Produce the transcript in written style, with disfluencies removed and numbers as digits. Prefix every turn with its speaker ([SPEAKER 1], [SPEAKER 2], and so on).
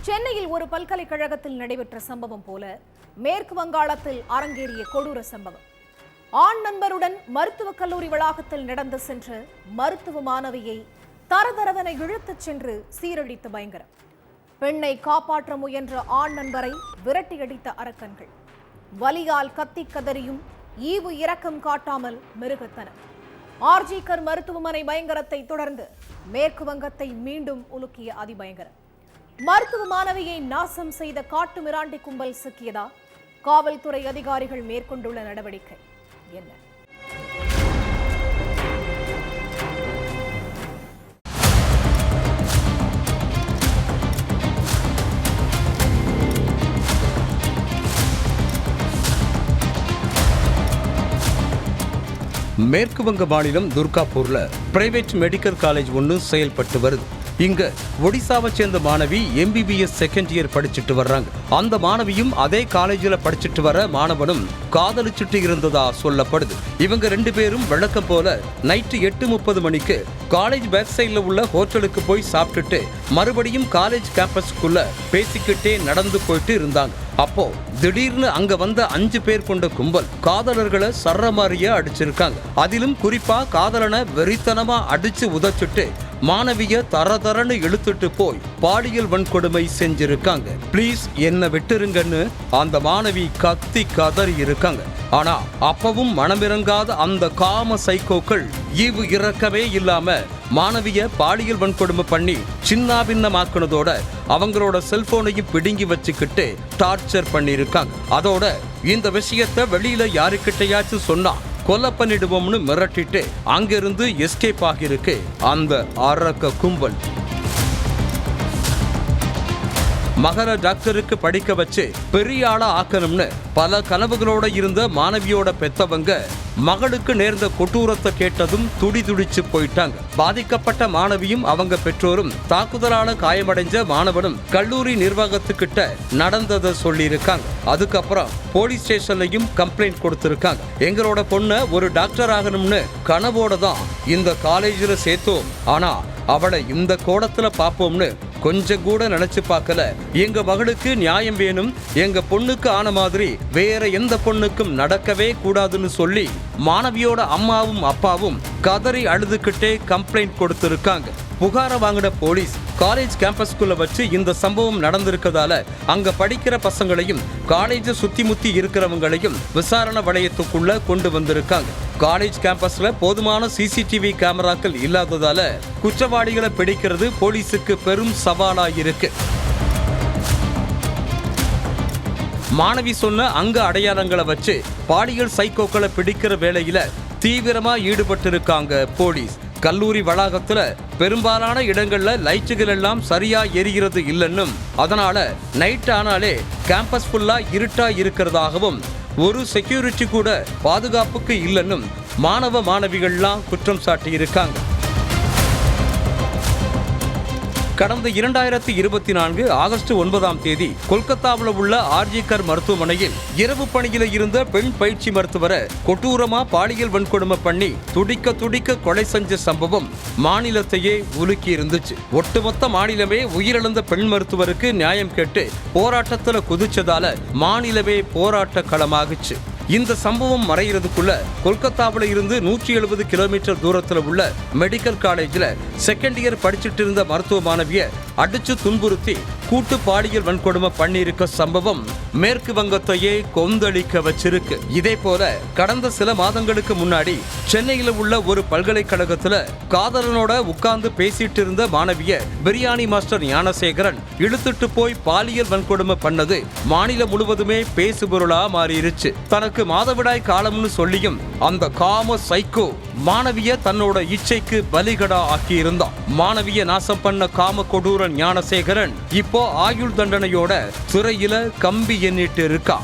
[SPEAKER 1] சென்னையில் ஒரு பல்கலைக்கழகத்தில் நடைபெற்ற சம்பவம் போல மேற்கு வங்காளத்தில் அரங்கேறிய கொடூர சம்பவம். ஆண் நண்பருடன் மருத்துவக் கல்லூரி வளாகத்தில் நடந்து சென்ற மருத்துவ மாணவியை தரதரவென இழுத்துச் சென்று சீரழித்த பயங்கரம். பெண்ணை காப்பாற்ற முயன்ற ஆண் நண்பரை விரட்டியடித்த அரக்கன்கள். வலியால் கத்தி கதறியும் ஈவு இரக்கம் காட்டாமல் மிருகத்தனம். ஆர்ஜிகர் மருத்துவமனை பயங்கரத்தை தொடர்ந்து மேற்கு வங்கத்தை மீண்டும் உலுக்கிய அதிபயங்கரம். மருத்துவ மாணவியை நாசம் செய்த காட்டு மிராண்டி கும்பல் சிக்கியதா? காவல்துறை அதிகாரிகள் மேற்கொண்டுள்ள நடவடிக்கை என்ன?
[SPEAKER 2] மேற்கு வங்க மாநிலம் துர்காப்பூர்ல பிரைவேட் மெடிக்கல் காலேஜ் ஒன்று செயல்பட்டு வருது. இங்க ஒடிசாவை சேர்ந்த மாணவி MBBS செகண்ட் இயர் படிச்சுட்டு வர்றாங்க. அந்த மாணவியும் அதே காலேஜில் படிச்சுட்டு வர மாணவனும் காதலிச்சுட்டு இருந்ததா சொல்லப்படுது. இவங்க 2 பேரும் வழக்கம் போல நைட்டு 8:30 மணிக்கு காலேஜ் பேக் சைடில் உள்ள ஹோட்டலுக்கு போய் சாப்பிட்டுட்டு மறுபடியும் காலேஜ் கேம்பஸ்க்குள்ள பேசிக்கிட்டே நடந்து போயிட்டு இருந்தாங்க. அப்போ திடீர்னு அங்க வந்த 5 பேர் கொண்ட கும்பல் காதலர்களை சர்றமாரியா அடிச்சிருக்காங்க. அதிலும் குறிப்பா காதலனை வெறித்தனமா அடிச்சு உதச்சிட்டு மாணவிய தரதரன்னு இழுத்துட்டு போய் பாலியல் வன்கொடுமை செஞ்சிருக்காங்க. ப்ளீஸ் என்ன விட்டுருங்கன்னு அந்த மாணவி கத்தி கதறி இருக்காங்க. ஆனா அப்பவும் மனமிறங்காத அந்த காம சைக்கோக்கள் ஈவு இறக்கவே இல்லாம மாணவிய பாலியல் வன்கொடுமை பண்ணி சின்னாபின்னமாக்குனதோட அவங்களோட செல்போனையும் பிடுங்கி வச்சுக்கிட்டு டார்ச்சர் பண்ணியிருக்காங்க. அதோட இந்த விஷயத்தை வெளியில யாருக்கிட்டையாச்சும் சொன்னா கொலை பண்ணிடுவோம்னு மிரட்டிட்டு அங்கிருந்து எஸ்கேப் ஆகியிருக்கு அந்த அரக்க கும்பல். மகர டாக்டருக்கு படிக்க வச்சு பெரிய ஆளா ஆக்கணும்னு பல கனவுகளோட இருந்த மாணவியோட பெத்தவங்க மகளுக்கு நேர்ந்த கொடூரத்தை கேட்டதும் துடிச்சு போயிட்டாங்க. பாதிக்கப்பட்ட மாணவியும் அவங்க பெற்றோரும் தாக்குதலால காயமடைஞ்ச மாணவனும் கல்லூரி நிர்வாகத்துக்கிட்ட நடந்ததை சொல்லியிருக்காங்க. அதுக்கப்புறம் போலீஸ் ஸ்டேஷன்லையும் கம்ப்ளைண்ட் கொடுத்திருக்காங்க. எங்களோட பொண்ணை ஒரு டாக்டர் ஆகணும்னு கனவோட தான் இந்த காலேஜில் சேர்த்தோம். ஆனா அவளை இந்த கோணத்துல பார்ப்போம்னு கொஞ்சம் கூட நினைச்சு பார்க்கல. எங்க மகளுக்கு நியாயம் வேணும், எங்க பொண்ணுக்கு ஆன மாதிரி வேற எந்த பொண்ணுக்கும் நடக்கவே கூடாதுன்னு சொல்லி மாணவியோட அம்மாவும் அப்பாவும் கதறி அழுதுகிட்டே கம்ப்ளைண்ட் கொடுத்திருக்காங்க. புகார வாங்கின போலீஸ் காலேஜ் கேம்பஸ்குள்ள வச்சு இந்த சம்பவம் நடந்திருக்கதால அங்க படிக்கிற பசங்களையும் காலேஜை சுத்தி முத்தி இருக்கிறவங்களையும் விசாரணை வளையத்துக்குள்ள கொண்டு வந்திருக்காங்க. காலேஜ் கேம்பஸ்ல போதுமான CCTV கேமராக்கள் இல்லாததால குற்றவாளிகளை பிடிக்கிறது போலீஸுக்கு பெரும் சவாலா இருக்கு. மாணவி சொன்ன அங்க அடையாளங்களை வச்சு பாலியல் சைக்கோக்களை பிடிக்கிற வேலையில தீவிரமா ஈடுபட்டிருக்காங்க போலீஸ். கல்லூரி வளாகத்துல பெரும்பாலான இடங்கள்ல லைட்டுகள் எல்லாம் சரியா எரிகிறது இல்லைன்னும் அதனால நைட் ஆனாலே கேம்பஸ் ஃபுல்லா இருட்டா இருக்கிறதாகவும் ஒரு செக்யூரிட்டி கூட பாதுகாப்புக்கு இல்லைன்னும் மாணவ மாணவிகள்லாம் குற்றம் சாட்டி இருக்காங்க. கடந்த 2024 ஆகஸ்ட் 9ஆம் தேதி கொல்கத்தாவில் உள்ள ஆர்ஜிகர் மருத்துவமனையில் இரவு பணியில இருந்த பெண் பயிற்சி மருத்துவரை கொடூரமா பாலியல் வன்கொடுமை பண்ணி துடிக்க கொலை செஞ்ச சம்பவம் மாநிலத்தையே உலுக்கி இருந்துச்சு. ஒட்டுமொத்த மாநிலமே உயிரிழந்த பெண் மருத்துவருக்கு நியாயம் கேட்டு போராட்டத்துல குதிச்சதால மாநிலமே போராட்ட களமாகுச்சு. இந்த சம்பவம் மறைகிறதுக்குள்ள கொல்கத்தாவில் இருந்து 170 கிலோமீட்டர் தூரத்தில் உள்ள மெடிக்கல் காலேஜில் செகண்ட் இயர் படிச்சுட்டு இருந்த மருத்துவ மாணவியை அடிச்சு துன்புறுத்தி கூட்டு பாலியல் வன்கொடுமை பண்ணியிருக்க சம்பவம் மேற்கு வங்கத்தையே கொந்தளிக்க வச்சிருக்கு. இதே போல கடந்த சில மாதங்களுக்கு முன்னாடி சென்னையில் உள்ள ஒரு பல்கலைக்கழகத்துல காதலனோட உட்கார்ந்து பேசிட்டு இருந்த மாணவிய பிரியாணி மாஸ்டர் ஞானசேகரன் இழுத்துட்டு போய் பாலியல் வன்கொடுமை பண்ணது மாநிலம் முழுவதுமே பேசுபொருளா மாறிடுச்சு. தனக்கு மாதவிடாய் காலம்னு சொல்லியும் அந்த காம சைக்கோ மாணவிய தன்னோட இச்சைக்கு பலிகடா ஆக்கி இருந்தான். மாணவிய நாசம் பண்ண காம கொடூரன் ஞானசேகரன் இப்போ ஆயுள் தண்டனையோட சிறையில கம்பி எண்ணிட்டு இருக்கா.